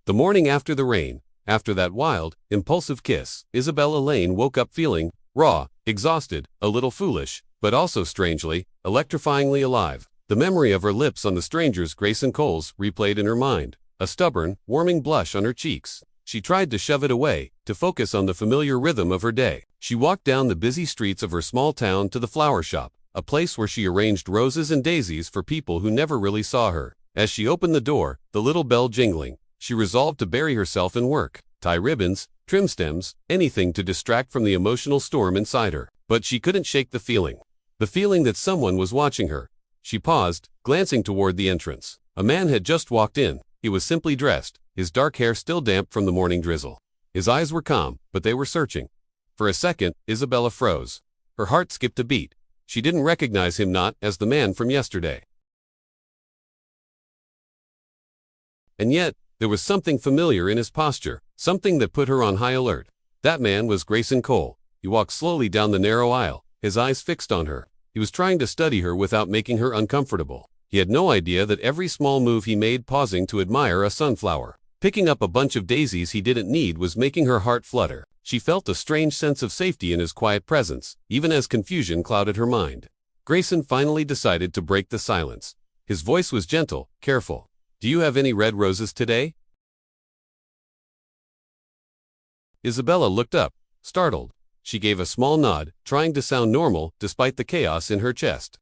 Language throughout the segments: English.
The morning after the rain, after that wild, impulsive kiss, Isabella Lane woke up feeling raw, exhausted, a little foolish, but also strangely, electrifyingly alive. The memory of her lips on the stranger's Grayson Cole's replayed in her mind, a stubborn, warming blush on her cheeks. She tried to shove it away, to focus on the familiar rhythm of her day. She walked down the busy streets of her small town to the flower shop, a place where she arranged roses and daisies for people who never really saw her. As she opened the door, the little bell jingling, she resolved to bury herself in work, tie ribbons, trim stems, anything to distract from the emotional storm inside her. But she couldn't shake the feeling that someone was watching her. She paused, glancing toward the entrance. A man had just walked in. He was simply dressed, his dark hair still damp from the morning drizzle. His eyes were calm, but they were searching. For a second, Isabella froze. Her heart skipped a beat. She didn't recognize him, not as the man from yesterday. And yet, there was something familiar in his posture, something that put her on high alert. That man was Grayson Cole. He walked slowly down the narrow aisle, his eyes fixed on her. He was trying to study her without making her uncomfortable. He had no idea that every small move he made, pausing to admire a sunflower, picking up a bunch of daisies he didn't need, was making her heart flutter. She felt a strange sense of safety in his quiet presence, even as confusion clouded her mind. Grayson finally decided to break the silence. His voice was gentle, careful. "Do you have any red roses today?" Isabella looked up, startled. She gave a small nod, trying to sound normal despite the chaos in her chest.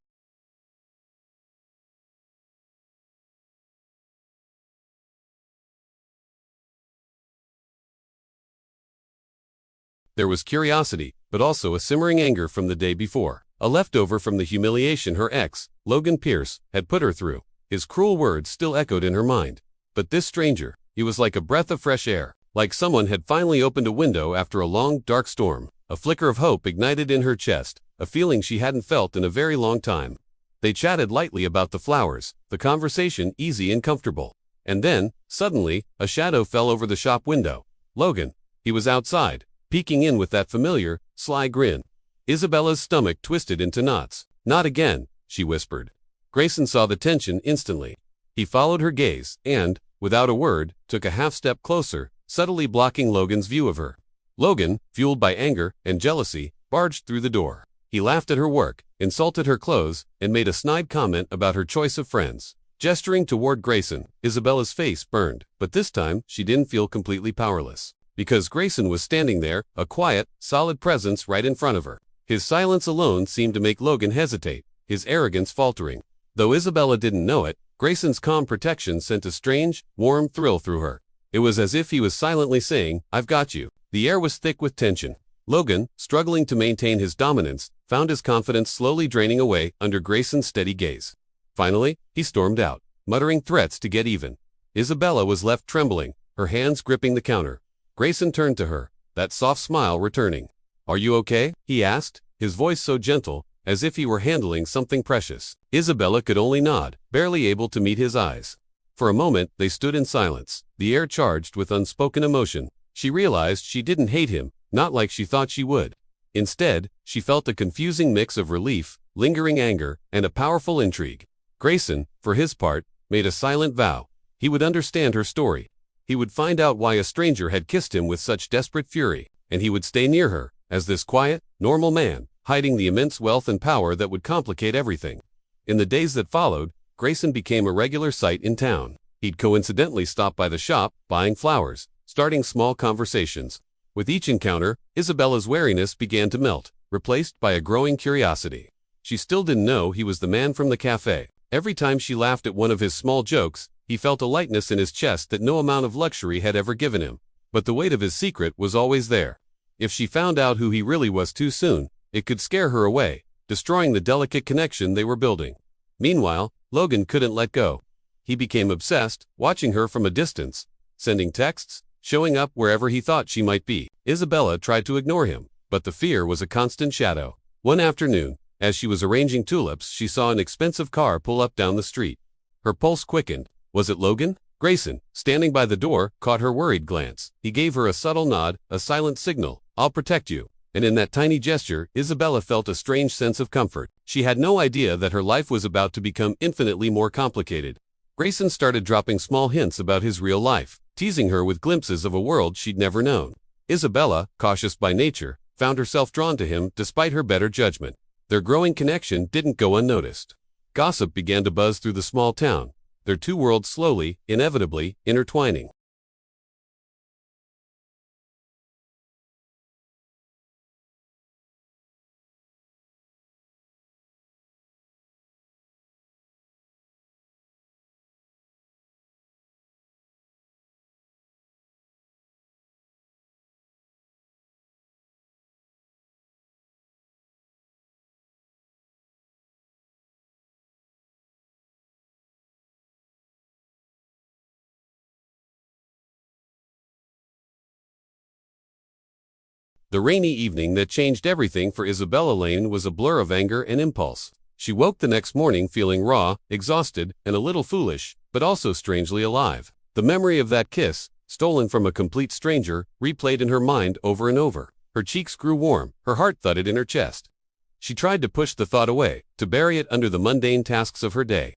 There was curiosity, but also a simmering anger from the day before, a leftover from the humiliation her ex, Logan Pierce, had put her through. His cruel words still echoed in her mind. But this stranger, he was like a breath of fresh air, like someone had finally opened a window after a long, dark storm. A flicker of hope ignited in her chest, a feeling she hadn't felt in a very long time. They chatted lightly about the flowers, the conversation easy and comfortable. And then, suddenly, a shadow fell over the shop window. Logan. He was outside, peeking in with that familiar, sly grin. Isabella's stomach twisted into knots. "Not again," she whispered. Grayson saw the tension instantly. He followed her gaze and, without a word, took a half-step closer, subtly blocking Logan's view of her. Logan, fueled by anger and jealousy, barged through the door. He laughed at her work, insulted her clothes, and made a snide comment about her choice of friends. Gesturing toward Grayson, Isabella's face burned, but this time she didn't feel completely powerless. Because Grayson was standing there, a quiet, solid presence right in front of her. His silence alone seemed to make Logan hesitate, his arrogance faltering. Though Isabella didn't know it, Grayson's calm protection sent a strange, warm thrill through her. It was as if he was silently saying, "I've got you." The air was thick with tension. Logan, struggling to maintain his dominance, found his confidence slowly draining away under Grayson's steady gaze. Finally, he stormed out, muttering threats to get even. Isabella was left trembling, her hands gripping the counter. Grayson turned to her, that soft smile returning. "Are you okay?" he asked, his voice so gentle, as if he were handling something precious. Isabella could only nod, barely able to meet his eyes. For a moment, they stood in silence, the air charged with unspoken emotion. She realized she didn't hate him, not like she thought she would. Instead, she felt a confusing mix of relief, lingering anger, and a powerful intrigue. Grayson, for his part, made a silent vow. He would understand her story. He would find out why a stranger had kissed him with such desperate fury, and he would stay near her, as this quiet, normal man, hiding the immense wealth and power that would complicate everything. In the days that followed, Grayson became a regular sight in town. He'd coincidentally stop by the shop, buying flowers, starting small conversations. With each encounter, Isabella's wariness began to melt, replaced by a growing curiosity. She still didn't know he was the man from the cafe. Every time she laughed at one of his small jokes, he felt a lightness in his chest that no amount of luxury had ever given him. But the weight of his secret was always there. If she found out who he really was too soon, it could scare her away, destroying the delicate connection they were building. Meanwhile, Logan couldn't let go. He became obsessed, watching her from a distance, sending texts, showing up wherever he thought she might be. Isabella tried to ignore him, but the fear was a constant shadow. One afternoon, as she was arranging tulips, she saw an expensive car pull up down the street. Her pulse quickened. Was it Logan? Grayson, standing by the door, caught her worried glance. He gave her a subtle nod, a silent signal. "I'll protect you." And in that tiny gesture, Isabella felt a strange sense of comfort. She had no idea that her life was about to become infinitely more complicated. Grayson started dropping small hints about his real life. teasing her with glimpses of a world she'd never known. Isabella, cautious by nature, found herself drawn to him despite her better judgment. Their growing connection didn't go unnoticed. Gossip began to buzz through the small town, their two worlds slowly, inevitably, intertwining. The rainy evening that changed everything for Isabella Lane was a blur of anger and impulse. She woke the next morning feeling raw, exhausted, and a little foolish, but also strangely alive. The memory of that kiss, stolen from a complete stranger, replayed in her mind over and over. Her cheeks grew warm, her heart thudded in her chest. She tried to push the thought away, to bury it under the mundane tasks of her day.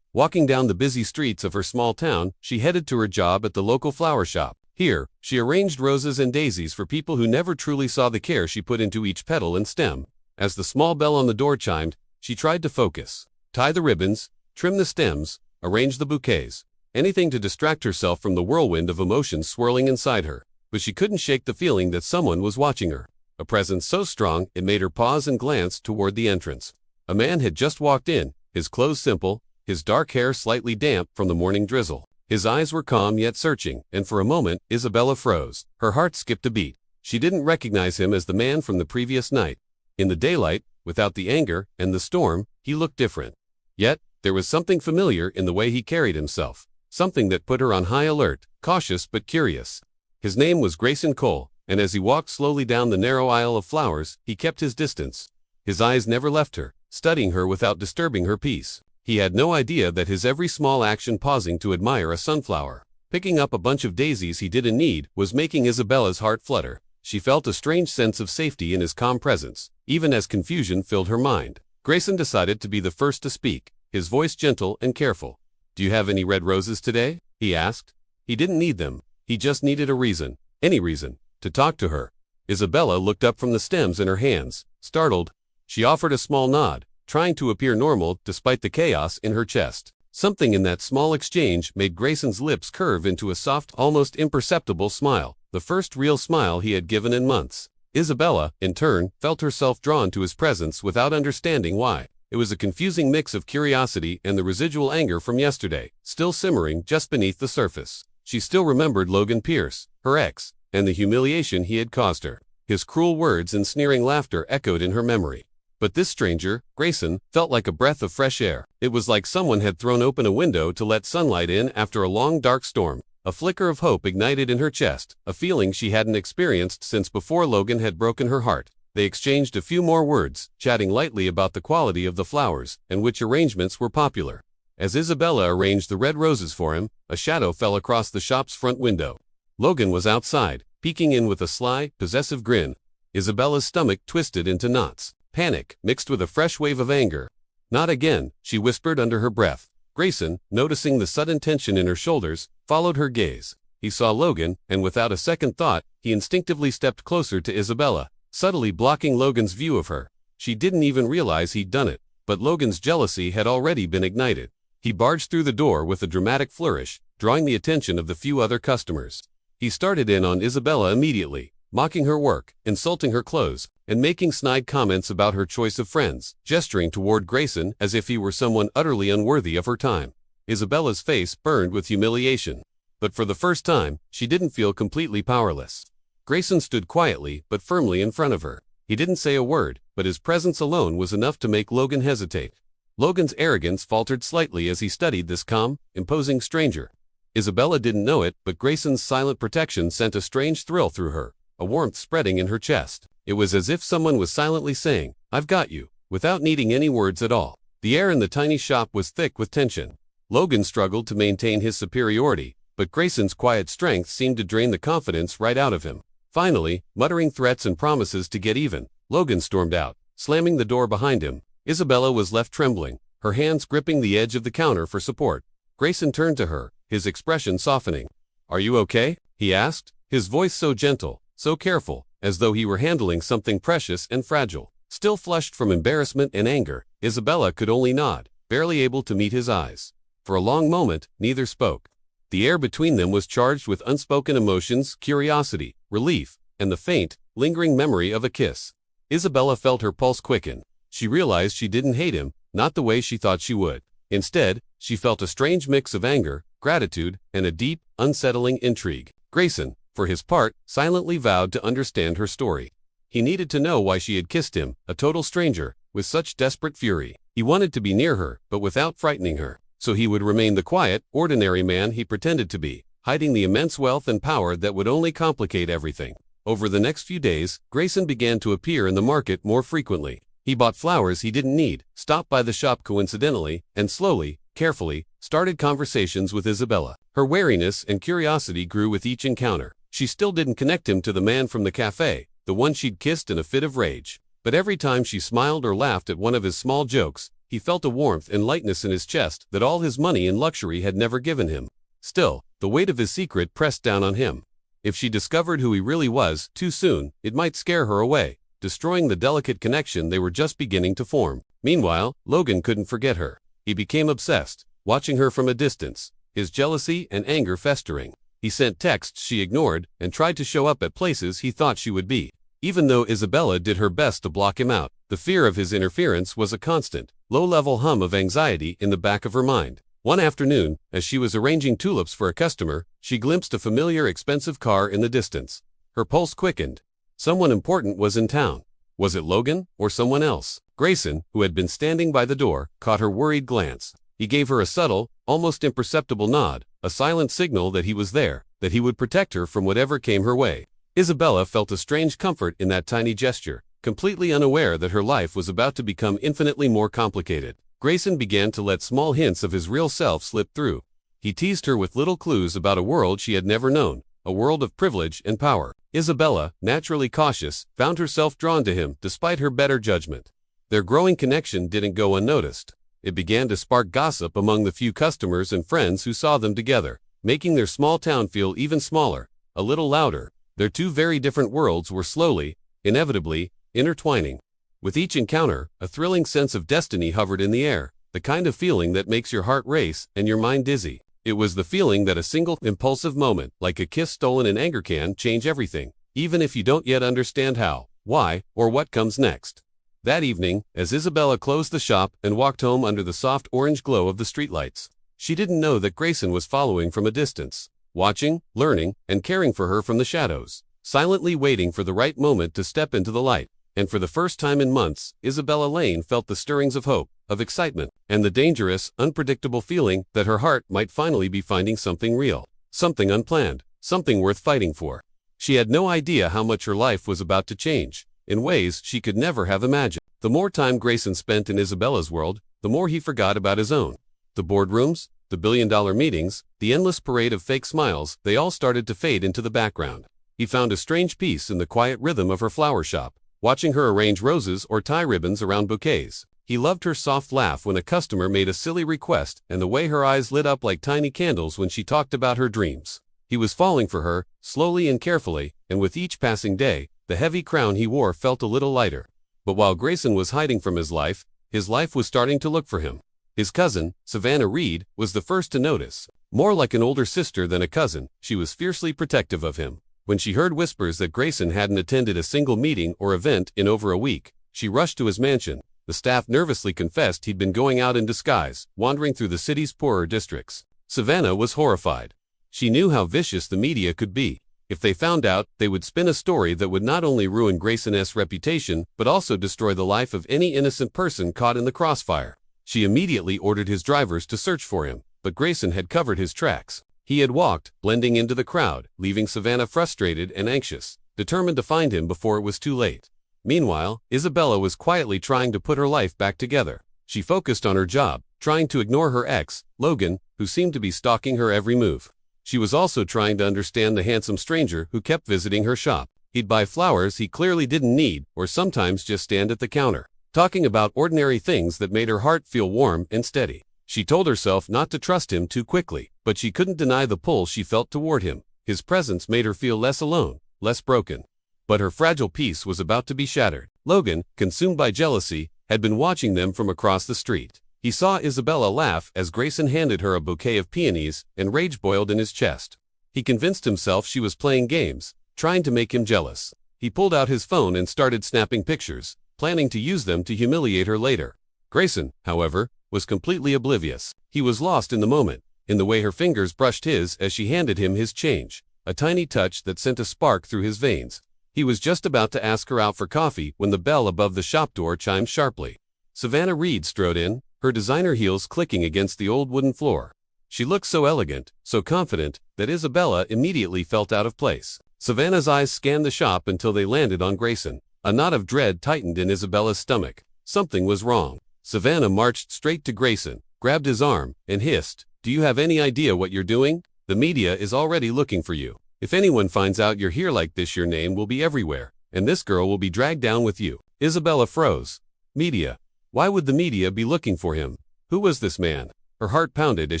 Walking down the busy streets of her small town, she headed to her job at the local flower shop. Here, she arranged roses and daisies for people who never truly saw the care she put into each petal and stem. As the small bell on the door chimed, she tried to focus. Tie the ribbons, trim the stems, arrange the bouquets. Anything to distract herself from the whirlwind of emotions swirling inside her. But she couldn't shake the feeling that someone was watching her. A presence so strong it made her pause and glance toward the entrance. A man had just walked in, his clothes simple, his dark hair slightly damp from the morning drizzle. His eyes were calm yet searching, and for a moment, Isabella froze. Her heart skipped a beat. She didn't recognize him as the man from the previous night. In the daylight, without the anger and the storm, he looked different. Yet, there was something familiar in the way he carried himself. Something that put her on high alert, cautious but curious. His name was Grayson Cole, and as he walked slowly down the narrow aisle of flowers, he kept his distance. His eyes never left her, studying her without disturbing her peace. He had no idea that his every small action, pausing to admire a sunflower, picking up a bunch of daisies he didn't need, was making Isabella's heart flutter. She felt a strange sense of safety in his calm presence, even as confusion filled her mind. Grayson decided to be the first to speak, his voice gentle and careful. "Do you have any red roses today?" he asked. He didn't need them. He just needed a reason, any reason, to talk to her. Isabella looked up from the stems in her hands, startled. She offered a small nod, trying to appear normal despite the chaos in her chest. Something in that small exchange made Grayson's lips curve into a soft, almost imperceptible smile, the first real smile he had given in months. Isabella, in turn, felt herself drawn to his presence without understanding why. It was a confusing mix of curiosity and the residual anger from yesterday, still simmering just beneath the surface. She still remembered Logan Pierce, her ex, and the humiliation he had caused her. His cruel words and sneering laughter echoed in her memory. But this stranger, Grayson, felt like a breath of fresh air. It was like someone had thrown open a window to let sunlight in after a long dark storm. A flicker of hope ignited in her chest, a feeling she hadn't experienced since before Logan had broken her heart. They exchanged a few more words, chatting lightly about the quality of the flowers and which arrangements were popular. As Isabella arranged the red roses for him, a shadow fell across the shop's front window. Logan was outside, peeking in with a sly, possessive grin. Isabella's stomach twisted into knots. Panic, mixed with a fresh wave of anger. "Not again," she whispered under her breath. Grayson, noticing the sudden tension in her shoulders, followed her gaze. He saw Logan, and without a second thought, he instinctively stepped closer to Isabella, subtly blocking Logan's view of her. She didn't even realize he'd done it, but Logan's jealousy had already been ignited. He barged through the door with a dramatic flourish, drawing the attention of the few other customers. He started in on Isabella immediately, mocking her work, insulting her clothes, and making snide comments about her choice of friends, gesturing toward Grayson as if he were someone utterly unworthy of her time. Isabella's face burned with humiliation. But for the first time, she didn't feel completely powerless. Grayson stood quietly but firmly in front of her. He didn't say a word, but his presence alone was enough to make Logan hesitate. Logan's arrogance faltered slightly as he studied this calm, imposing stranger. Isabella didn't know it, but Grayson's silent protection sent a strange thrill through her, a warmth spreading in her chest. It was as if someone was silently saying, "I've got you," without needing any words at all. The air in the tiny shop was thick with tension. Logan struggled to maintain his superiority, but Grayson's quiet strength seemed to drain the confidence right out of him. Finally, muttering threats and promises to get even, Logan stormed out, slamming the door behind him. Isabella was left trembling, her hands gripping the edge of the counter for support. Grayson turned to her, his expression softening. "Are you okay?" he asked, his voice so gentle, so careful, as though he were handling something precious and fragile. Still flushed from embarrassment and anger, Isabella could only nod, barely able to meet his eyes. For a long moment, neither spoke. The air between them was charged with unspoken emotions, curiosity, relief, and the faint, lingering memory of a kiss. Isabella felt her pulse quicken. She realized she didn't hate him, not the way she thought she would. Instead, she felt a strange mix of anger, gratitude, and a deep, unsettling intrigue. Grayson, for his part, silently vowed to understand her story. He needed to know why she had kissed him, a total stranger, with such desperate fury. He wanted to be near her, but without frightening her, so he would remain the quiet, ordinary man he pretended to be, hiding the immense wealth and power that would only complicate everything. Over the next few days, Grayson began to appear in the market more frequently. He bought flowers he didn't need, stopped by the shop coincidentally, and slowly, carefully, started conversations with Isabella. Her wariness and curiosity grew with each encounter. She still didn't connect him to the man from the cafe, the one she'd kissed in a fit of rage. But every time she smiled or laughed at one of his small jokes, he felt a warmth and lightness in his chest that all his money and luxury had never given him. Still, the weight of his secret pressed down on him. If she discovered who he really was too soon, it might scare her away, destroying the delicate connection they were just beginning to form. Meanwhile, Logan couldn't forget her. He became obsessed, watching her from a distance, his jealousy and anger festering. He sent texts she ignored and tried to show up at places he thought she would be. Even though Isabella did her best to block him out, the fear of his interference was a constant, low-level hum of anxiety in the back of her mind. One afternoon, as she was arranging tulips for a customer, she glimpsed a familiar expensive car in the distance. Her pulse quickened. Someone important was in town. Was it Logan, or someone else? Grayson, who had been standing by the door, caught her worried glance. He gave her a subtle, almost imperceptible nod, a silent signal that he was there, that he would protect her from whatever came her way. Isabella felt a strange comfort in that tiny gesture, completely unaware that her life was about to become infinitely more complicated. Grayson began to let small hints of his real self slip through. He teased her with little clues about a world she had never known, a world of privilege and power. Isabella, naturally cautious, found herself drawn to him despite her better judgment. Their growing connection didn't go unnoticed. It began to spark gossip among the few customers and friends who saw them together, making their small town feel even smaller, a little louder. Their two very different worlds were slowly, inevitably, intertwining. With each encounter, a thrilling sense of destiny hovered in the air, the kind of feeling that makes your heart race and your mind dizzy. It was the feeling that a single, impulsive moment, like a kiss stolen in anger, can change everything, even if you don't yet understand how, why, or what comes next. That evening, as Isabella closed the shop and walked home under the soft orange glow of the streetlights, she didn't know that Grayson was following from a distance, watching, learning, and caring for her from the shadows, silently waiting for the right moment to step into the light. And for the first time in months, Isabella Lane felt the stirrings of hope, of excitement, and the dangerous, unpredictable feeling that her heart might finally be finding something real, something unplanned, something worth fighting for. She had no idea how much her life was about to change, in ways she could never have imagined. The more time Grayson spent in Isabella's world, the more he forgot about his own. The boardrooms, the billion-dollar meetings, the endless parade of fake smiles, they all started to fade into the background. He found a strange peace in the quiet rhythm of her flower shop, watching her arrange roses or tie ribbons around bouquets. He loved her soft laugh when a customer made a silly request and the way her eyes lit up like tiny candles when she talked about her dreams. He was falling for her, slowly and carefully, and with each passing day, the heavy crown he wore felt a little lighter. But while Grayson was hiding from his life was starting to look for him. His cousin, Savannah Reed, was the first to notice. More like an older sister than a cousin, she was fiercely protective of him. When she heard whispers that Grayson hadn't attended a single meeting or event in over a week, she rushed to his mansion. The staff nervously confessed he'd been going out in disguise, wandering through the city's poorer districts. Savannah was horrified. She knew how vicious the media could be. If they found out, they would spin a story that would not only ruin Grayson's reputation, but also destroy the life of any innocent person caught in the crossfire. She immediately ordered his drivers to search for him, but Grayson had covered his tracks. He had walked, blending into the crowd, leaving Savannah frustrated and anxious, determined to find him before it was too late. Meanwhile, Isabella was quietly trying to put her life back together. She focused on her job, trying to ignore her ex, Logan, who seemed to be stalking her every move. She was also trying to understand the handsome stranger who kept visiting her shop. He'd buy flowers he clearly didn't need, or sometimes just stand at the counter, talking about ordinary things that made her heart feel warm and steady. She told herself not to trust him too quickly, but she couldn't deny the pull she felt toward him. His presence made her feel less alone, less broken. But her fragile peace was about to be shattered. Logan, consumed by jealousy, had been watching them from across the street. He saw Isabella laugh as Grayson handed her a bouquet of peonies, and rage boiled in his chest. He convinced himself she was playing games, trying to make him jealous. He pulled out his phone and started snapping pictures, planning to use them to humiliate her later. Grayson, however, was completely oblivious. He was lost in the moment, in the way her fingers brushed his as she handed him his change, a tiny touch that sent a spark through his veins. He was just about to ask her out for coffee when the bell above the shop door chimed sharply. Savannah Reed strode in, her designer heels clicking against the old wooden floor. She looked so elegant, so confident, that Isabella immediately felt out of place. Savannah's eyes scanned the shop until they landed on Grayson. A knot of dread tightened in Isabella's stomach. Something was wrong. Savannah marched straight to Grayson, grabbed his arm, and hissed, "Do you have any idea what you're doing? The media is already looking for you. If anyone finds out you're here like this, your name will be everywhere, and this girl will be dragged down with you." Isabella froze. Media? Why would the media be looking for him? Who was this man? Her heart pounded as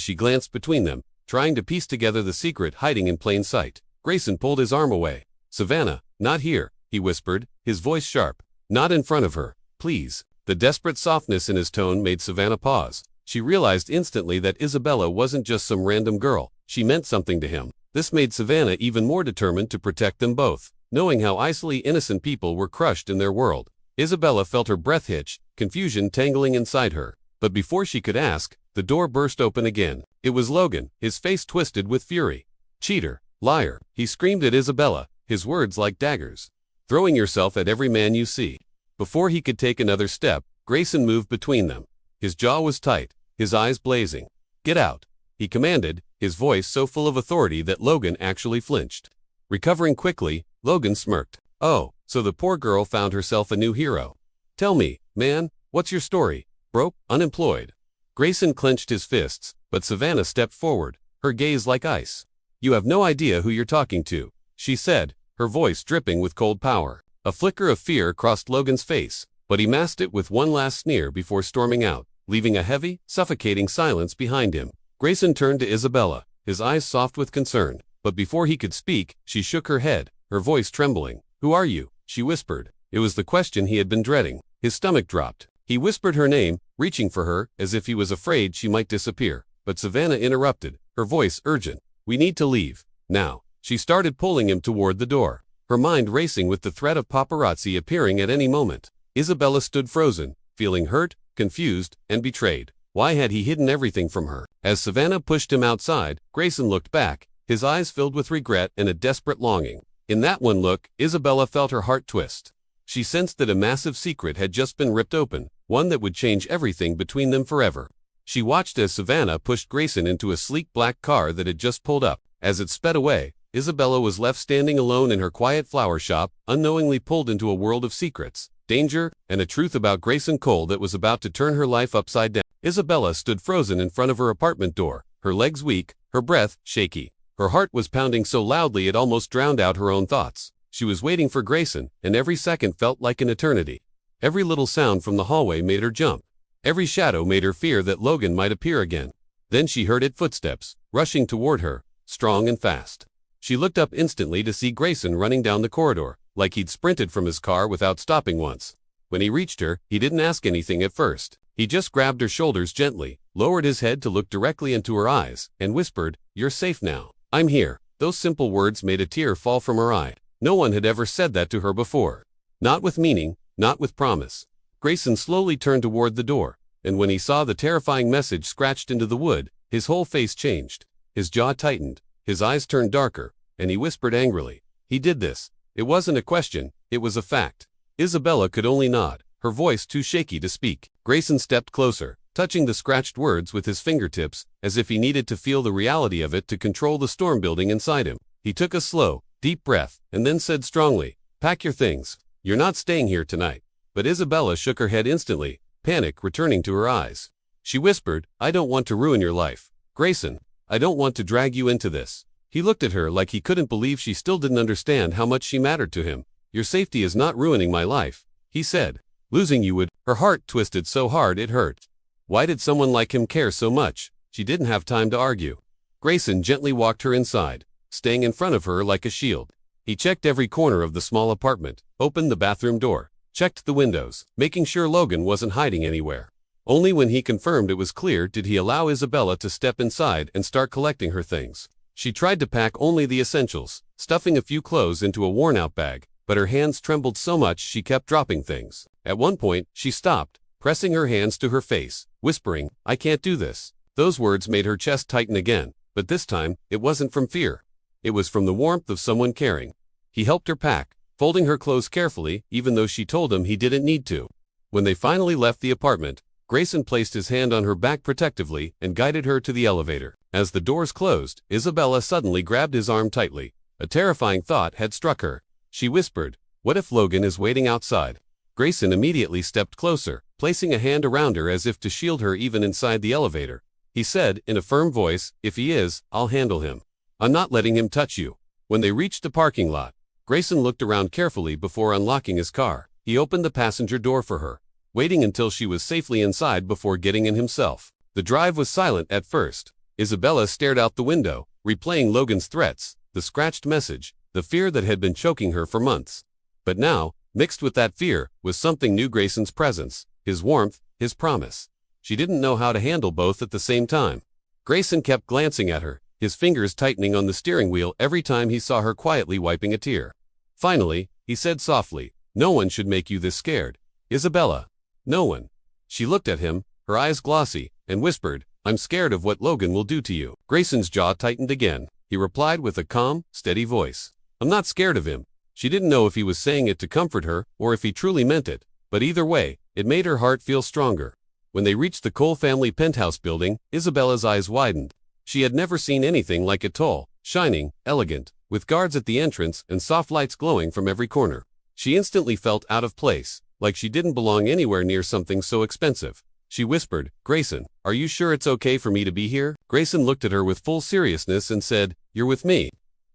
she glanced between them, trying to piece together the secret hiding in plain sight. Grayson pulled his arm away. "Savannah, not here," he whispered, his voice sharp. "Not in front of her, please." The desperate softness in his tone made Savannah pause. She realized instantly that Isabella wasn't just some random girl. She meant something to him. This made Savannah even more determined to protect them both, knowing how easily innocent people were crushed in their world. Isabella felt her breath hitch, confusion tangling inside her. But before she could ask, the door burst open again. It was Logan, his face twisted with fury. "Cheater, liar," he screamed at Isabella, his words like daggers. "Throwing yourself at every man you see." Before he could take another step, Grayson moved between them. His jaw was tight, his eyes blazing. "Get out," he commanded, his voice so full of authority that Logan actually flinched. Recovering quickly, Logan smirked. "Oh, so the poor girl found herself a new hero. Tell me, man, what's your story? Broke? Unemployed?" Grayson clenched his fists, but Savannah stepped forward, her gaze like ice. "You have no idea who you're talking to," she said, her voice dripping with cold power. A flicker of fear crossed Logan's face, but he masked it with one last sneer before storming out, leaving a heavy, suffocating silence behind him. Grayson turned to Isabella, his eyes soft with concern, but before he could speak, she shook her head, her voice trembling. "Who are you?" she whispered. It was the question he had been dreading. His stomach dropped. He whispered her name, reaching for her, as if he was afraid she might disappear. But Savannah interrupted, her voice urgent. "We need to leave. Now." She started pulling him toward the door, her mind racing with the threat of paparazzi appearing at any moment. Isabella stood frozen, feeling hurt, confused, and betrayed. Why had he hidden everything from her? As Savannah pushed him outside, Grayson looked back, his eyes filled with regret and a desperate longing. In that one look, Isabella felt her heart twist. She sensed that a massive secret had just been ripped open, one that would change everything between them forever. She watched as Savannah pushed Grayson into a sleek black car that had just pulled up. As it sped away, Isabella was left standing alone in her quiet flower shop, unknowingly pulled into a world of secrets, danger, and a truth about Grayson Cole that was about to turn her life upside down. Isabella stood frozen in front of her apartment door, her legs weak, her breath shaky. Her heart was pounding so loudly it almost drowned out her own thoughts. She was waiting for Grayson, and every second felt like an eternity. Every little sound from the hallway made her jump. Every shadow made her fear that Logan might appear again. Then she heard footsteps, rushing toward her, strong and fast. She looked up instantly to see Grayson running down the corridor, like he'd sprinted from his car without stopping once. When he reached her, he didn't ask anything at first. He just grabbed her shoulders gently, lowered his head to look directly into her eyes, and whispered, "You're safe now. I'm here." Those simple words made a tear fall from her eye. No one had ever said that to her before. Not with meaning, not with promise. Grayson slowly turned toward the door, and when he saw the terrifying message scratched into the wood, his whole face changed. His jaw tightened, his eyes turned darker, and he whispered angrily, "He did this." It wasn't a question, it was a fact. Isabella could only nod, her voice too shaky to speak. Grayson stepped closer, touching the scratched words with his fingertips, as if he needed to feel the reality of it to control the storm building inside him. He took a slow, deep breath, and then said strongly, "Pack your things. You're not staying here tonight." But Isabella shook her head instantly, panic returning to her eyes. She whispered, "I don't want to ruin your life. Grayson, I don't want to drag you into this." He looked at her like he couldn't believe she still didn't understand how much she mattered to him. "Your safety is not ruining my life," he said. "Losing you would." Her heart twisted so hard it hurt. Why did someone like him care so much? She didn't have time to argue. Grayson gently walked her inside, staying in front of her like a shield. He checked every corner of the small apartment, opened the bathroom door, checked the windows, making sure Logan wasn't hiding anywhere. Only when he confirmed it was clear did he allow Isabella to step inside and start collecting her things. She tried to pack only the essentials, stuffing a few clothes into a worn-out bag, but her hands trembled so much she kept dropping things. At one point, she stopped, pressing her hands to her face, whispering, "I can't do this." Those words made her chest tighten again, but this time, it wasn't from fear. It was from the warmth of someone caring. He helped her pack, folding her clothes carefully, even though she told him he didn't need to. When they finally left the apartment, Grayson placed his hand on her back protectively and guided her to the elevator. As the doors closed, Isabella suddenly grabbed his arm tightly. A terrifying thought had struck her. She whispered, "What if Logan is waiting outside?" Grayson immediately stepped closer, placing a hand around her as if to shield her even inside the elevator. He said, in a firm voice, "If he is, I'll handle him. I'm not letting him touch you." When they reached the parking lot, Grayson looked around carefully before unlocking his car. He opened the passenger door for her, waiting until she was safely inside before getting in himself. The drive was silent at first. Isabella stared out the window, replaying Logan's threats, the scratched message, the fear that had been choking her for months. But now, mixed with that fear, was something new: Grayson's presence, his warmth, his promise. She didn't know how to handle both at the same time. Grayson kept glancing at her, his fingers tightening on the steering wheel every time he saw her quietly wiping a tear. Finally, he said softly, "No one should make you this scared, Isabella. No one." She looked at him, her eyes glossy, and whispered, "I'm scared of what Logan will do to you." Grayson's jaw tightened again. He replied with a calm, steady voice, "I'm not scared of him." She didn't know if he was saying it to comfort her or if he truly meant it, but either way, it made her heart feel stronger. When they reached the Cole family penthouse building, Isabella's eyes widened. She had never seen anything like it: tall, shining, elegant, with guards at the entrance and soft lights glowing from every corner. She instantly felt out of place, like she didn't belong anywhere near something so expensive. She whispered, "Grayson, are you sure it's okay for me to be here?" Grayson looked at her with full seriousness and said, "You're with me.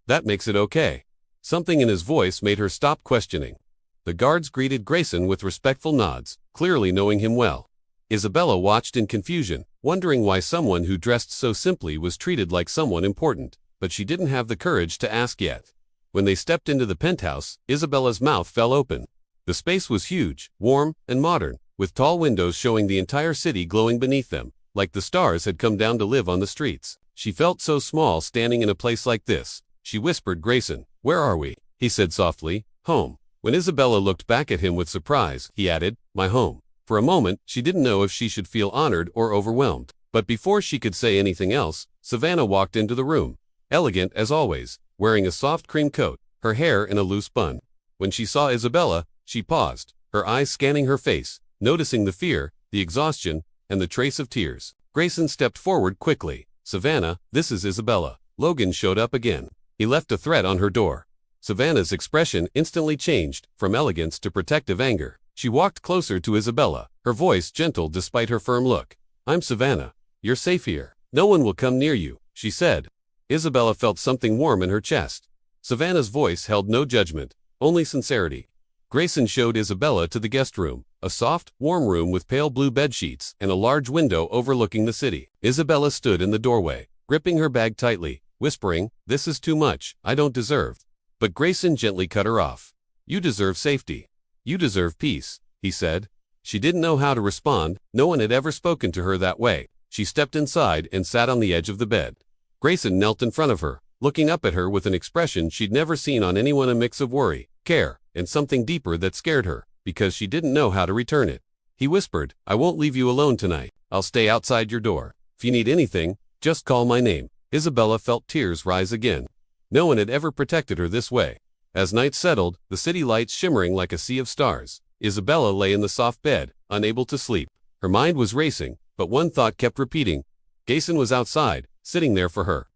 That makes it okay." Something in his voice made her stop questioning. The guards greeted Grayson with respectful nods, clearly knowing him well. Isabella watched in confusion, wondering why someone who dressed so simply was treated like someone important, but she didn't have the courage to ask yet. When they stepped into the penthouse, Isabella's mouth fell open. The space was huge, warm, and modern, with tall windows showing the entire city glowing beneath them, like the stars had come down to live on the streets. She felt so small standing in a place like this. She whispered, "Grayson, where are we?" He said softly, "Home." When Isabella looked back at him with surprise, he added, "My home." For a moment, she didn't know if she should feel honored or overwhelmed. But before she could say anything else, Savannah walked into the room, elegant as always, wearing a soft cream coat, her hair in a loose bun. When she saw Isabella, she paused, her eyes scanning her face, noticing the fear, the exhaustion, and the trace of tears. Grayson stepped forward quickly. "Savannah, this is Isabella." Logan showed up again. He left a threat on her door. Savannah's expression instantly changed, from elegance to protective anger. She walked closer to Isabella, her voice gentle despite her firm look. "I'm Savannah. You're safe here. No one will come near you," she said. Isabella felt something warm in her chest. Savannah's voice held no judgment, only sincerity. Grayson showed Isabella to the guest room, a soft, warm room with pale blue bedsheets and a large window overlooking the city. Isabella stood in the doorway, gripping her bag tightly, whispering, "This is too much, I don't deserve." But Grayson gently cut her off. "You deserve safety. You deserve peace," he said. She didn't know how to respond. No one had ever spoken to her that way. She stepped inside and sat on the edge of the bed. Grayson knelt in front of her, looking up at her with an expression she'd never seen on anyone: a mix of worry, care, and something deeper that scared her, because she didn't know how to return it. He whispered, "I won't leave you alone tonight. I'll stay outside your door. If you need anything, just call my name." Isabella felt tears rise again. No one had ever protected her this way. As night settled, the city lights shimmering like a sea of stars, Isabella lay in the soft bed, unable to sleep. Her mind was racing, but one thought kept repeating. Grayson was outside, sitting there for her.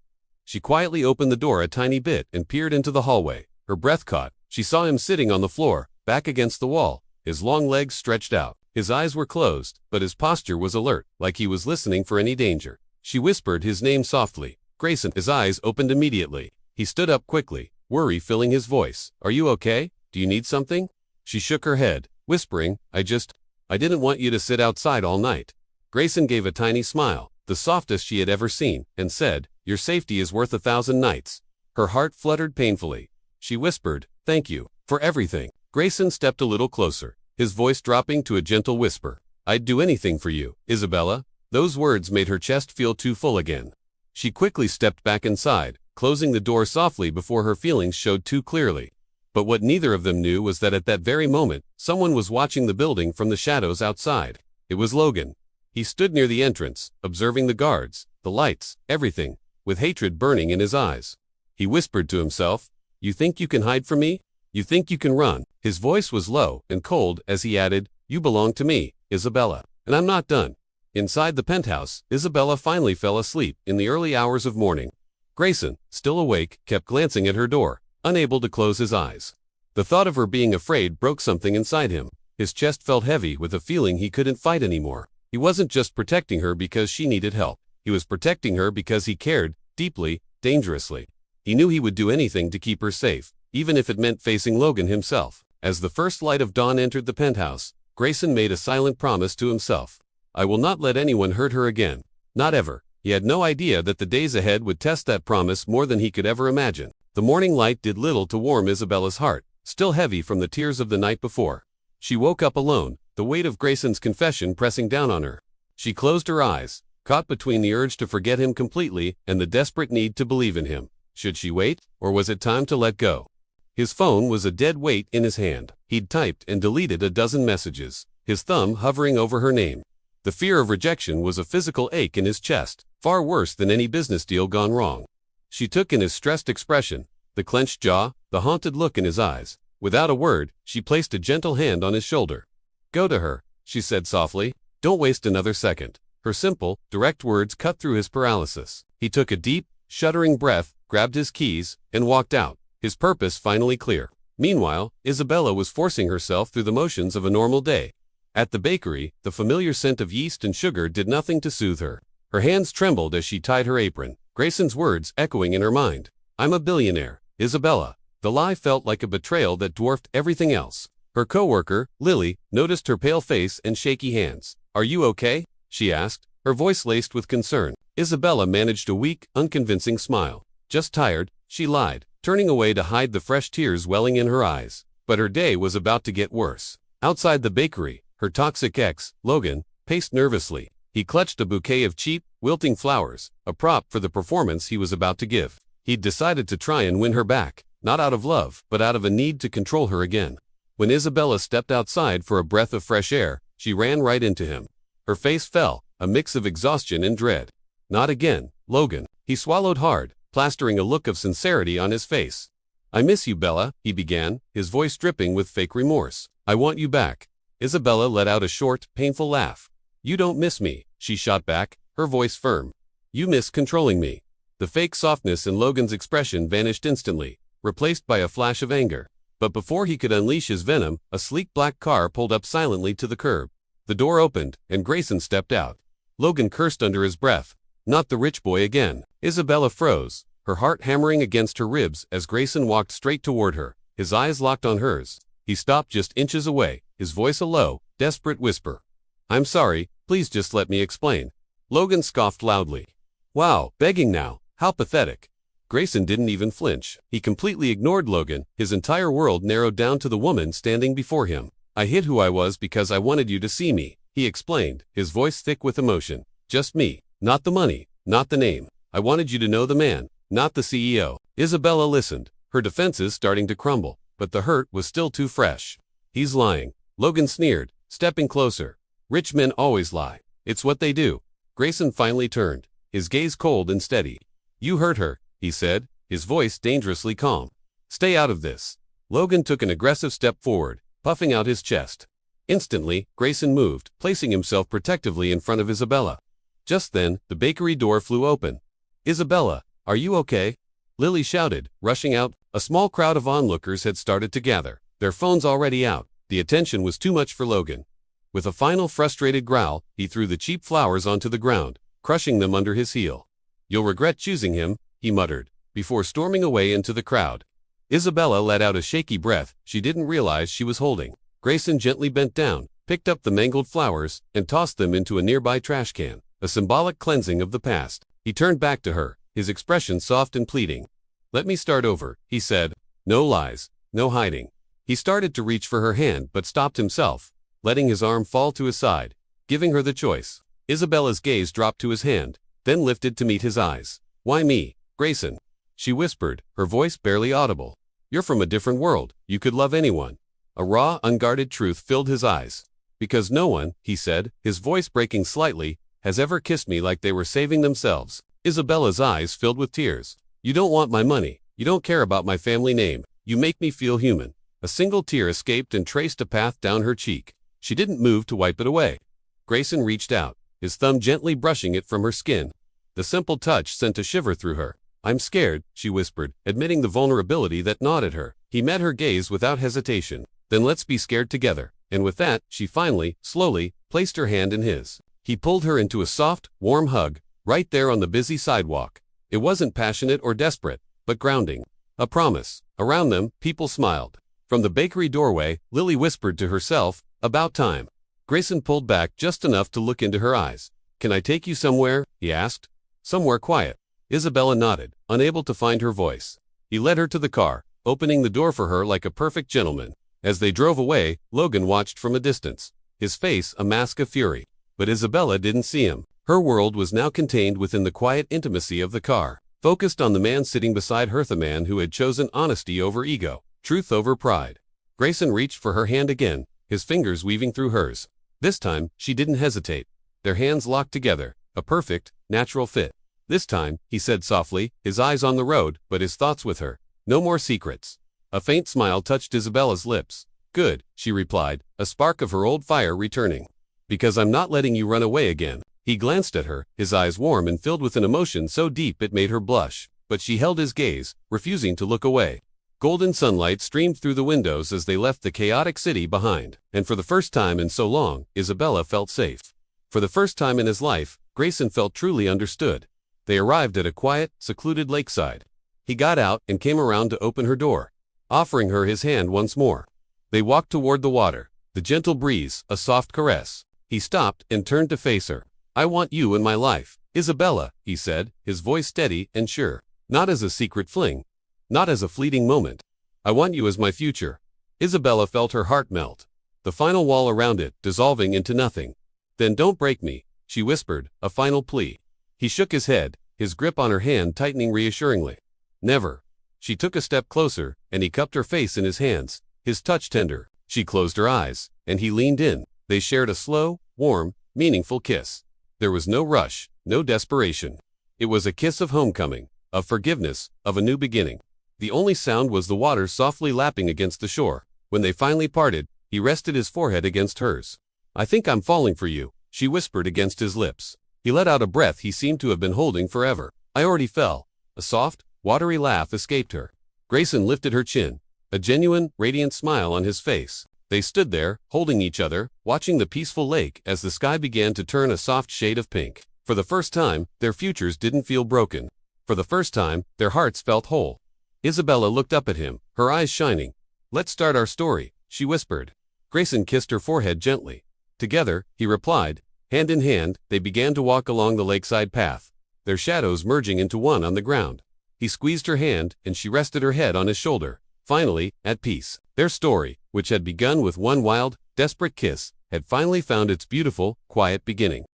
She quietly opened the door a tiny bit and peered into the hallway. Her breath caught. She saw him sitting on the floor, back against the wall, his long legs stretched out. His eyes were closed, but his posture was alert, like he was listening for any danger. She whispered his name softly, "Grayson." His eyes opened immediately. He stood up quickly, worry filling his voice. "Are you okay? Do you need something?" She shook her head, whispering, I didn't want you to sit outside all night." Grayson gave a tiny smile, the softest she had ever seen, and said, "Your safety is worth 1,000 nights." Her heart fluttered painfully. She whispered, "Thank you for everything." Grayson stepped a little closer, his voice dropping to a gentle whisper. "I'd do anything for you, Isabella." Those words made her chest feel too full again. She quickly stepped back inside, closing the door softly before her feelings showed too clearly. But what neither of them knew was that at that very moment, someone was watching the building from the shadows outside. It was Logan. He stood near the entrance, observing the guards, the lights, everything, with hatred burning in his eyes. He whispered to himself, "You think you can hide from me? You think you can run?" His voice was low and cold as he added, "You belong to me, Isabella, and I'm not done." Inside the penthouse, Isabella finally fell asleep in the early hours of morning. Grayson, still awake, kept glancing at her door, unable to close his eyes. The thought of her being afraid broke something inside him. His chest felt heavy with a feeling he couldn't fight anymore. He wasn't just protecting her because she needed help. He was protecting her because he cared, deeply, dangerously. He knew he would do anything to keep her safe, even if it meant facing Logan himself. As the first light of dawn entered the penthouse, Grayson made a silent promise to himself. "I will not let anyone hurt her again. Not ever." He had no idea that the days ahead would test that promise more than he could ever imagine. The morning light did little to warm Isabella's heart, still heavy from the tears of the night before. She woke up alone, the weight of Grayson's confession pressing down on her. She closed her eyes, caught between the urge to forget him completely and the desperate need to believe in him. Should she wait, or was it time to let go? His phone was a dead weight in his hand. He'd typed and deleted a dozen messages, his thumb hovering over her name. The fear of rejection was a physical ache in his chest, far worse than any business deal gone wrong. She took in his stressed expression, the clenched jaw, the haunted look in his eyes. Without a word, she placed a gentle hand on his shoulder. "Go to her," she said softly. "Don't waste another second." Her simple, direct words cut through his paralysis. He took a deep, shuddering breath, grabbed his keys, and walked out, his purpose finally clear. Meanwhile, Isabella was forcing herself through the motions of a normal day. At the bakery, the familiar scent of yeast and sugar did nothing to soothe her. Her hands trembled as she tied her apron, Grayson's words echoing in her mind. "I'm a billionaire, Isabella." The lie felt like a betrayal that dwarfed everything else. Her coworker, Lily, noticed her pale face and shaky hands. "Are you okay?" she asked, her voice laced with concern. Isabella managed a weak, unconvincing smile. "Just tired," she lied, turning away to hide the fresh tears welling in her eyes. But her day was about to get worse. Outside the bakery, her toxic ex, Logan, paced nervously. He clutched a bouquet of cheap, wilting flowers, a prop for the performance he was about to give. He'd decided to try and win her back, not out of love, but out of a need to control her again. When Isabella stepped outside for a breath of fresh air, she ran right into him. Her face fell, a mix of exhaustion and dread. "Not again, Logan." He swallowed hard, plastering a look of sincerity on his face. "I miss you, Bella," he began, his voice dripping with fake remorse. "I want you back." Isabella let out a short, painful laugh. "You don't miss me," she shot back, her voice firm. "You miss controlling me." The fake softness in Logan's expression vanished instantly, replaced by a flash of anger. But before he could unleash his venom, a sleek black car pulled up silently to the curb. The door opened, and Grayson stepped out. Logan cursed under his breath. Not the rich boy again. Isabella froze, her heart hammering against her ribs as Grayson walked straight toward her, his eyes locked on hers. He stopped just inches away, his voice a low, desperate whisper. "I'm sorry, please just let me explain." Logan scoffed loudly. "Wow, begging now, how pathetic." Grayson didn't even flinch. He completely ignored Logan, his entire world narrowed down to the woman standing before him. "I hid who I was because I wanted you to see me," he explained, his voice thick with emotion. "Just me, not the money, not the name. I wanted you to know the man, not the CEO." Isabella listened, her defenses starting to crumble, but the hurt was still too fresh. "He's lying," Logan sneered, stepping closer. "Rich men always lie. It's what they do." Grayson finally turned, his gaze cold and steady. "You hurt her," he said, his voice dangerously calm. "Stay out of this." Logan took an aggressive step forward, puffing out his chest. Instantly, Grayson moved, placing himself protectively in front of Isabella. Just then, the bakery door flew open. "Isabella, are you okay?" Lily shouted, rushing out. A small crowd of onlookers had started to gather, their phones already out. The attention was too much for Logan. With a final frustrated growl, he threw the cheap flowers onto the ground, crushing them under his heel. "You'll regret choosing him," he muttered, before storming away into the crowd. Isabella let out a shaky breath she didn't realize she was holding. Grayson gently bent down, picked up the mangled flowers, and tossed them into a nearby trash can, a symbolic cleansing of the past. He turned back to her, his expression soft and pleading. "Let me start over," he said. "No lies, no hiding." He started to reach for her hand but stopped himself, letting his arm fall to his side, giving her the choice. Isabella's gaze dropped to his hand, then lifted to meet his eyes. "Why me, Grayson?" she whispered, her voice barely audible. "You're from a different world, you could love anyone." A raw, unguarded truth filled his eyes. "Because no one," he said, his voice breaking slightly, "has ever kissed me like they were saving themselves." Isabella's eyes filled with tears. "You don't want my money, you don't care about my family name, you make me feel human." A single tear escaped and traced a path down her cheek. She didn't move to wipe it away. Grayson reached out, his thumb gently brushing it from her skin. The simple touch sent a shiver through her. "I'm scared," she whispered, admitting the vulnerability that gnawed at her. He met her gaze without hesitation. "Then let's be scared together." And with that, she finally, slowly, placed her hand in his. He pulled her into a soft, warm hug, right there on the busy sidewalk. It wasn't passionate or desperate, but grounding. A promise. Around them, people smiled. From the bakery doorway, Lily whispered to herself, "About time." Grayson pulled back just enough to look into her eyes. "Can I take you somewhere?" he asked. "Somewhere quiet." Isabella nodded, unable to find her voice. He led her to the car, opening the door for her like a perfect gentleman. As they drove away, Logan watched from a distance, his face a mask of fury. But Isabella didn't see him. Her world was now contained within the quiet intimacy of the car, focused on the man sitting beside her, the man who had chosen honesty over ego, truth over pride. Grayson reached for her hand again, his fingers weaving through hers. This time, she didn't hesitate. Their hands locked together, a perfect, natural fit. "This time," he said softly, his eyes on the road, but his thoughts with her. "No more secrets." A faint smile touched Isabella's lips. "Good," she replied, a spark of her old fire returning. "Because I'm not letting you run away again." He glanced at her, his eyes warm and filled with an emotion so deep it made her blush, but she held his gaze, refusing to look away. Golden sunlight streamed through the windows as they left the chaotic city behind, and for the first time in so long, Isabella felt safe. For the first time in his life, Grayson felt truly understood. They arrived at a quiet, secluded lakeside. He got out and came around to open her door, offering her his hand once more. They walked toward the water, the gentle breeze, a soft caress. He stopped and turned to face her. "I want you in my life, Isabella," he said, his voice steady and sure. "Not as a secret fling. Not as a fleeting moment. I want you as my future." Isabella felt her heart melt, the final wall around it dissolving into nothing. "Then don't break me," she whispered, a final plea. He shook his head, his grip on her hand tightening reassuringly. "Never." She took a step closer, and he cupped her face in his hands, his touch tender. She closed her eyes, and he leaned in. They shared a slow, warm, meaningful kiss. There was no rush, no desperation. It was a kiss of homecoming, of forgiveness, of a new beginning. The only sound was the water softly lapping against the shore. When they finally parted, he rested his forehead against hers. "I think I'm falling for you," she whispered against his lips. He let out a breath he seemed to have been holding forever. "I already fell." A soft, watery laugh escaped her. Grayson lifted her chin, a genuine, radiant smile on his face. They stood there, holding each other, watching the peaceful lake as the sky began to turn a soft shade of pink. For the first time, their futures didn't feel broken. For the first time, their hearts felt whole. Isabella looked up at him, her eyes shining. "Let's start our story," she whispered. Grayson kissed her forehead gently. "Together," he replied. Hand in hand, they began to walk along the lakeside path, their shadows merging into one on the ground. He squeezed her hand, and she rested her head on his shoulder. Finally, at peace. Their story, which had begun with one wild, desperate kiss, had finally found its beautiful, quiet beginning.